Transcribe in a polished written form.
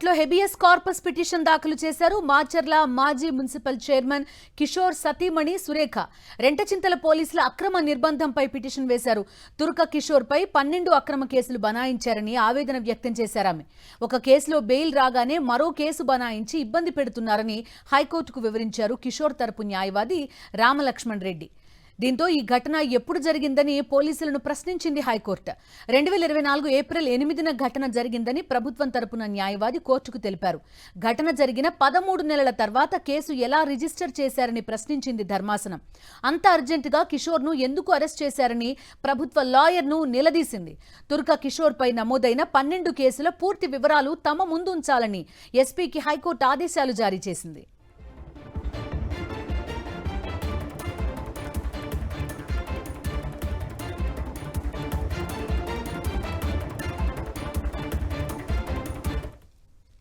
హైకోర్టులో habeas corpus petition దాఖలు చేశారు మాచర్ల మాజీ మున్సిపల్ చైర్మన్ కిషోర్ సతీమణి సురేఖ. రెంటచింతల పోలీసుల అక్రమ నిర్బంధంపై పిటిషన్ వేశారు. తుర్క కిషోర్ పై 12 అక్రమ కేసులు బనాయించారని ఆవేదన వ్యక్తం చేశారామె. ఒక కేసులో బెయిల్ రాగానే మరో కేసు బనాయించి ఇబ్బంది పెడుతున్నారని హైకోర్టుకు వివరించారు కిషోర్ తరపు న్యాయవాది రామలక్ష్మణ్ రెడ్డి. దీంతో ఈ ఘటన ఎప్పుడు జరిగిందని పోలీసులను ప్రశ్నించింది హైకోర్టు. 2024 ఏప్రిల్ 8న ఘటన జరిగిందని ప్రభుత్వం తరపున న్యాయవాది కోర్టుకు తెలిపారు. ఘటన జరిగిన 13 నెలల తర్వాత కేసు ఎలా రిజిస్టర్ చేశారని ప్రశ్నించింది ధర్మాసనం. అంత అర్జెంటుగా కిషోర్ను ఎందుకు అరెస్ట్ చేశారని ప్రభుత్వ లాయర్ను నిలదీసింది. తుర్క కిషోర్పై నమోదైన 12 కేసుల పూర్తి వివరాలు తమ ముందు ఉంచాలని ఎస్పీకి హైకోర్టు ఆదేశాలు జారీ చేసింది.